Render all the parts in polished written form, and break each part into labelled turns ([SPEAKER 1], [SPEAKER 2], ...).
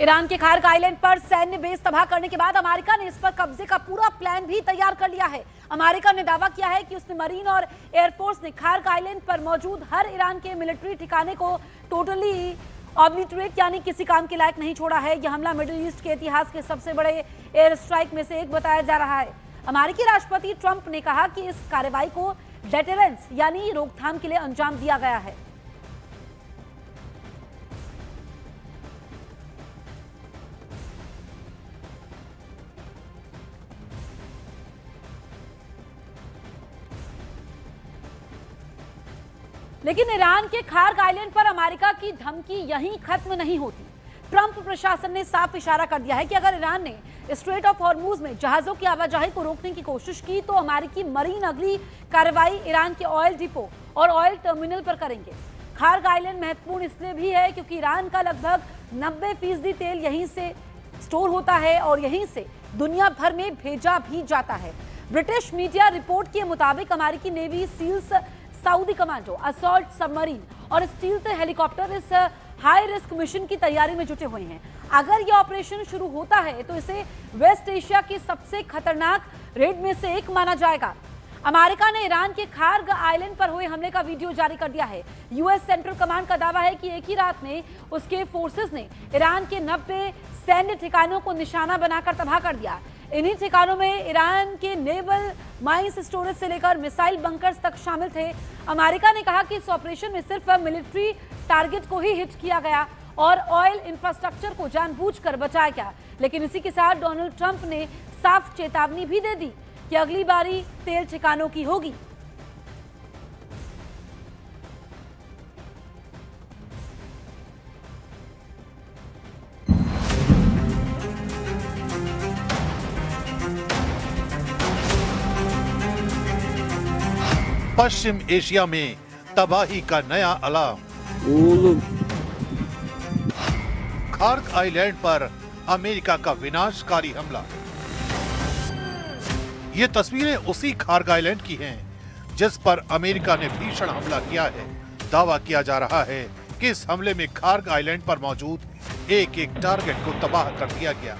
[SPEAKER 1] Iran के Kharg island पर सैन्य बेस तबाह करने के बाद अमेरिका ने इस पर कब्जे का पूरा प्लान भी तैयार कर लिया है। अमेरिका ने दावा किया है कि उसने मरीन और एयरफोर्स ने खार्ग आइलैंड पर मौजूद हर ईरान के मिलिट्री ठिकाने को टोटली ऑब्लिटरेट यानी किसी काम के लायक नहीं छोड़ा है। यह हमला मिडिल ईस्ट के इतिहास के सबसे बड़े एयर स्ट्राइक में से एक बताया जा रहा है। अमेरिकी राष्ट्रपति ट्रंप ने कहा कि इस कार्रवाई को डेटरेंस यानी रोकथाम के लिए अंजाम दिया गया है। लेकिन ईरान के खार्ग आइलैंड पर अमेरिका की धमकी यहीं खत्म नहीं होती। ट्रंप प्रशासन ने साफ इशारा कर दिया है कि अगर ईरान ने स्ट्रेट ऑफ हॉर्मुज में जहाजों की आवाजाही को रोकने की कोशिश की तो अमेरिकी मरीन अगली कार्रवाई ईरान के ऑयल डिपो और ऑयल टर्मिनल पर करेंगे। खार्ग आइलैंड महत्वपूर्ण इसलिए भी है क्योंकि ईरान का लगभग 90% तेल यहीं से स्टोर होता है और यहीं से दुनिया भर में भेजा भी जाता है। ब्रिटिश मीडिया रिपोर्ट के मुताबिक अमेरिकी navy seals, Saudi commando, assault submarine और स्टील्थ हेलीकॉप्टर इस हाई रिस्क मिशन की तैयारी में जुटे हुए हैं। अगर यह ऑपरेशन शुरू होता है तो इसे वेस्ट एशिया की सबसे खतरनाक रेड में से एक माना जाएगा। अमेरिका ने ईरान के खार्ग आइलैंड पर हुए हमले का वीडियो जारी कर दिया है। यूएस सेंट्रल कमांड का दावा है कि एक ही रात में उसके फोर्सेस ने ईरान के 90 सैन्य ठिकानों को निशाना बनाकर तबाह कर दिया। इन्हीं ठिकानों में ईरान के नेवल माइंस स्टोरेज से लेकर मिसाइल बंकर्स तक शामिल थे। अमेरिका ने कहा कि इस ऑपरेशन में सिर्फ मिलिट्री टारगेट को ही हिट किया गया और ऑयल इंफ्रास्ट्रक्चर को जानबूझकर बचाया गया। लेकिन इसी के साथ डोनाल्ड ट्रंप ने साफ चेतावनी भी दे दी कि अगली बारी तेल ठिकानों की होगी।
[SPEAKER 2] पश्चिम एशिया में तबाही का नया अलार्म। खार्ग आइलैंड पर अमेरिका का विनाशकारी हमला। ये तस्वीरें उसी खार्ग आइलैंड की हैं जिस पर अमेरिका ने भीषण हमला किया है। दावा किया जा रहा है कि इस हमले में खार्ग आइलैंड पर मौजूद एक एक टारगेट को तबाह कर दिया गया।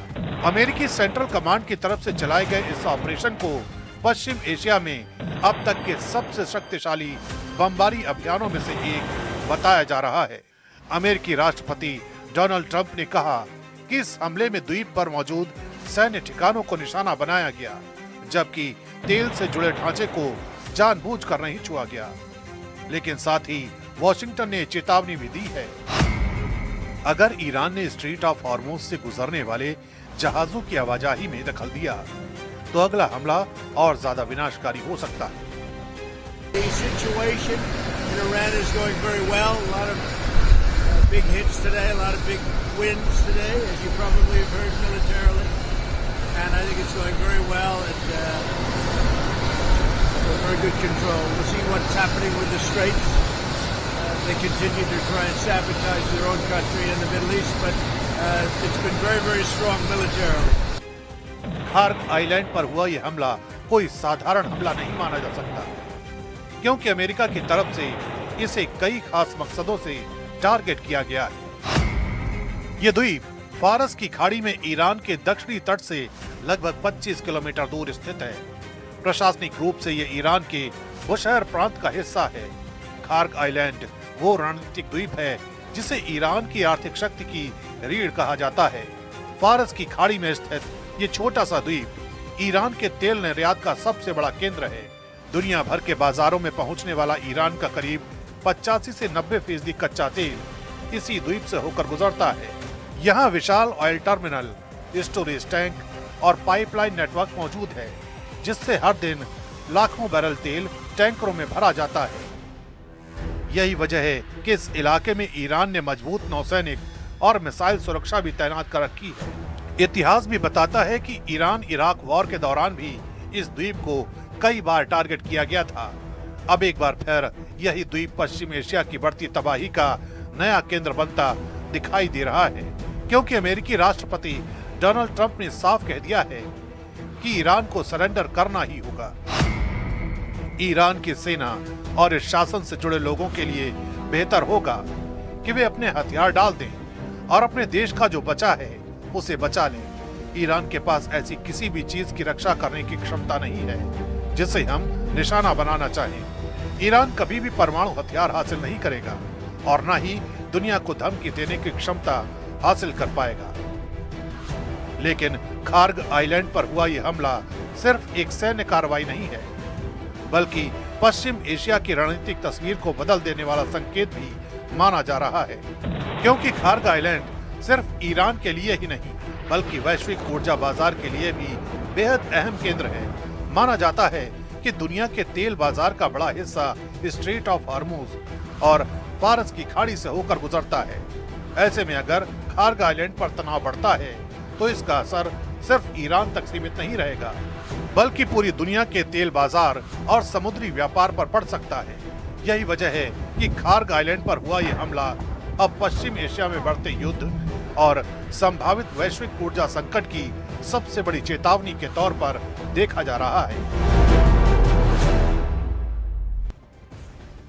[SPEAKER 2] अमेरिकी सेंट्रल कमांड की तरफ से चलाए गए इस ऑपरेशन को पश्चिम एशिया में अब तक के सबसे शक्तिशाली बमबारी अभियानों में से एक बताया जा रहा है। अमेरिकी राष्ट्रपति डोनाल्ड ट्रंप ने कहा कि इस हमले में द्वीप पर मौजूद सैन्य ठिकानों को निशाना बनाया गया, जबकि तेल से जुड़े ढांचे को जानबूझकर नहीं छुआ गया। लेकिन साथ ही वॉशिंगटन ने चेतावनी भी दी है, अगर ईरान ने स्ट्रेट ऑफ हॉर्मुज से गुजरने वाले जहाजों की आवाजाही में दखल दिया तो अगला हमला और ज्यादा विनाशकारी हो सकता है।
[SPEAKER 3] The situation in Iran is going very well. A lot of big hits today, a lot of big wins today, as you probably have heard militarily. And I think it's going very well and very good control. We'll see what's happening with the Straits. They continue to try and sabotage their own country in the Middle East, but it's been very, very strong militarily.
[SPEAKER 2] Kharg island पर हुआ यह हमला कोई साधारण हमला नहीं माना जा सकता, क्योंकि अमेरिका की तरफ से इसे कई खास मकसदों से टारगेट किया गया है। यह द्वीप फारस की खाड़ी में ईरान के दक्षिणी तट से लगभग 25 किलोमीटर दूर स्थित है। प्रशासनिक रूप से यह ईरान के बुशहर प्रांत का हिस्सा है। खार्ग आइलैंड वो रणनीतिक द्वीप है जिसे ईरान की आर्थिक शक्ति की रीढ़ कहा जाता है। फारस की खाड़ी में स्थित ये छोटा सा द्वीप ईरान के तेल निर्यात का सबसे बड़ा केंद्र है। दुनिया भर के बाजारों में पहुंचने वाला ईरान का करीब 85 से 90% कच्चा तेल इसी द्वीप से होकर गुजरता है। यहाँ विशाल ऑयल टर्मिनल, स्टोरेज टैंक और पाइपलाइन नेटवर्क मौजूद है, जिससे हर दिन लाखों बैरल तेल टैंकरों में भरा जाता है। यही वजह है कि इस इलाके में ईरान ने मजबूत नौसैनिक और मिसाइल सुरक्षा भी तैनात कर रखी है। इतिहास भी बताता है कि ईरान इराक वॉर के दौरान भी इस द्वीप को कई बार टारगेट किया गया था। अब एक बार फिर यही द्वीप पश्चिम एशिया की बढ़ती तबाही का नया केंद्र बनता दिखाई दे रहा है, क्योंकि अमेरिकी राष्ट्रपति डोनाल्ड ट्रंप ने साफ कह दिया है कि ईरान को सरेंडर करना ही होगा। ईरान की सेना और इस शासन से जुड़े लोगों के लिए बेहतर होगा कि वे अपने हथियार डाल दें और अपने देश का जो बचा है उसे बचा लें। ईरान के पास ऐसी किसी भी चीज की रक्षा करने की क्षमता नहीं है जिसे हम निशाना बनाना चाहें। ईरान कभी भी परमाणु हथियार हासिल नहीं करेगा और न ही दुनिया को धमकी देने की क्षमता हासिल कर पाएगा। लेकिन खार्ग आइलैंड पर हुआ यह हमला सिर्फ एक सैन्य कार्रवाई नहीं है, बल्कि पश्चिम एशिया की रणनीतिक तस्वीर को बदल देने वाला संकेत भी माना जा रहा है। क्योंकि खार्ग आइलैंड सिर्फ ईरान के लिए ही नहीं बल्कि वैश्विक ऊर्जा बाजार के लिए भी बेहद अहम केंद्र है। माना जाता है कि दुनिया के तेल बाजार का बड़ा हिस्सा स्ट्रेट ऑफ हॉर्मुज और फारस की खाड़ी से होकर गुजरता है। ऐसे में अगर खार्ग आइलैंड पर तनाव बढ़ता है तो इसका असर सिर्फ ईरान तक सीमित नहीं रहेगा, बल्कि पूरी दुनिया के तेल बाजार और समुद्री व्यापार पर पड़ सकता है। यही वजह है कि खार्ग आइलैंड पर हुआ यह हमला अब पश्चिम एशिया में बढ़ते युद्ध और संभावित वैश्विक ऊर्जा संकट की सबसे बड़ी चेतावनी के तौर पर देखा जा रहा है।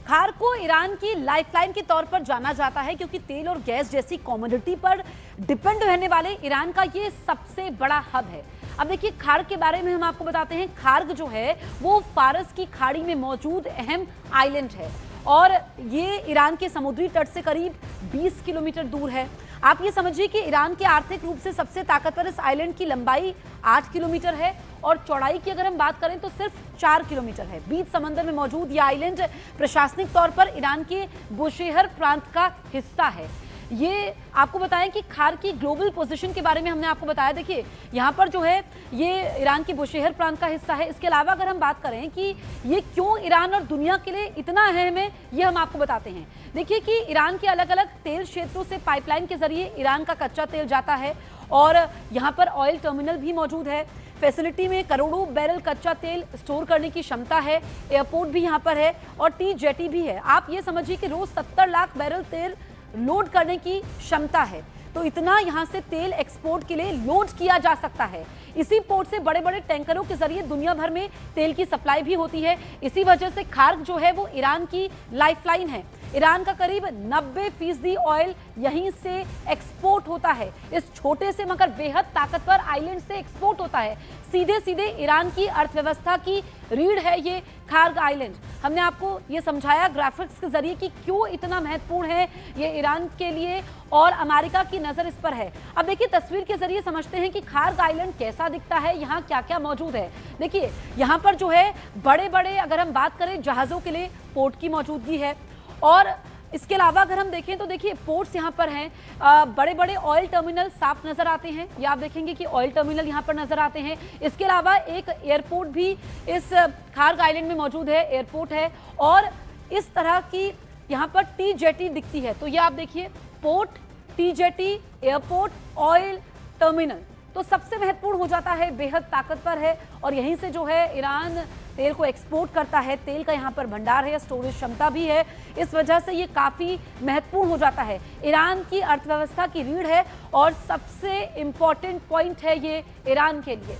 [SPEAKER 1] खार्ग को ईरान की लाइफलाइन के तौर पर जाना जाता है क्योंकि तेल और गैस जैसी कमोडिटी पर डिपेंड रहने वाले ईरान का ये सबसे बड़ा हब है। अब देखिए खार्ग के बारे में हम आपको बताते हैं। खार्ग जो है वो फारस की खाड़ी में मौजूद अहम आइलैंड है और ये ईरान के समुद्री तट से करीब 20 किलोमीटर दूर है। आप ये समझिए कि ईरान के आर्थिक रूप से सबसे ताकतवर इस आइलैंड की लंबाई 8 किलोमीटर है और चौड़ाई की अगर हम बात करें तो सिर्फ 4 किलोमीटर है। बीच समंदर में मौजूद यह आइलैंड प्रशासनिक तौर पर ईरान के बुशेहर प्रांत का हिस्सा है। ये आपको बताएं कि खार्ग की ग्लोबल पोजीशन के बारे में हमने आपको बताया। देखिए यहाँ पर जो है ये ईरान की बुशेहर प्रांत का हिस्सा है। इसके अलावा अगर हम बात करें कि ये क्यों ईरान और दुनिया के लिए इतना अहम है, ये हम आपको बताते हैं। देखिए कि ईरान के अलग अलग तेल क्षेत्रों से पाइपलाइन के जरिए ईरान का कच्चा तेल जाता है और यहाँ पर ऑयल टर्मिनल भी मौजूद है। फैसिलिटी में करोड़ों बैरल कच्चा तेल स्टोर करने की क्षमता है। एयरपोर्ट भी यहाँ पर है और टी जेटी भी है। आप ये समझिए कि रोज 70 लाख बैरल तेल लोड करने की क्षमता है, तो इतना यहाँ से तेल एक्सपोर्ट के लिए लोड किया जा सकता है। इसी पोर्ट से बड़े बड़े टैंकरों के जरिए दुनिया भर में तेल की सप्लाई भी होती है। इसी वजह से खार्ग जो है वो ईरान की लाइफलाइन है। ईरान का करीब 90% ऑयल यहीं से एक्सपोर्ट होता है। इस छोटे से मगर बेहद ताकतवर आइलैंड से एक्सपोर्ट होता है। सीधे सीधे ईरान की अर्थव्यवस्था की रीढ़ है ये खार्ग आइलैंड। हमने आपको ये समझाया ग्राफिक्स के जरिए कि क्यों इतना महत्वपूर्ण है ये ईरान के लिए और अमेरिका की नजर इस पर है। अब देखिए तस्वीर के जरिए समझते हैं कि खार्ग आइलैंड कैसा दिखता है, यहाँ क्या क्या मौजूद है। देखिए यहाँ पर जो है बड़े बड़े अगर हम बात करें जहाजों के लिए पोर्ट की मौजूदगी है और इसके अलावा अगर हम देखें तो देखिए पोर्ट्स यहाँ पर हैं। बड़े बड़े ऑयल टर्मिनल साफ नजर आते हैं। ये आप देखेंगे कि ऑयल टर्मिनल यहाँ पर नजर आते हैं। इसके अलावा एक एयरपोर्ट भी इस खार्ग आइलैंड में मौजूद है, एयरपोर्ट है और इस तरह की यहाँ पर टी जेटी दिखती है। तो ये आप देखिए port, T jetty, airport, oil terminal तो सबसे महत्वपूर्ण हो जाता है, बेहद ताकतवर है और यहीं से जो है ईरान तेल को एक्सपोर्ट करता है। तेल का यहाँ पर भंडार है, स्टोरेज क्षमता भी है। इस वजह से ये काफ़ी महत्वपूर्ण हो जाता है। ईरान की अर्थव्यवस्था की रीढ़ है और सबसे इम्पोर्टेंट पॉइंट है ये ईरान के लिए।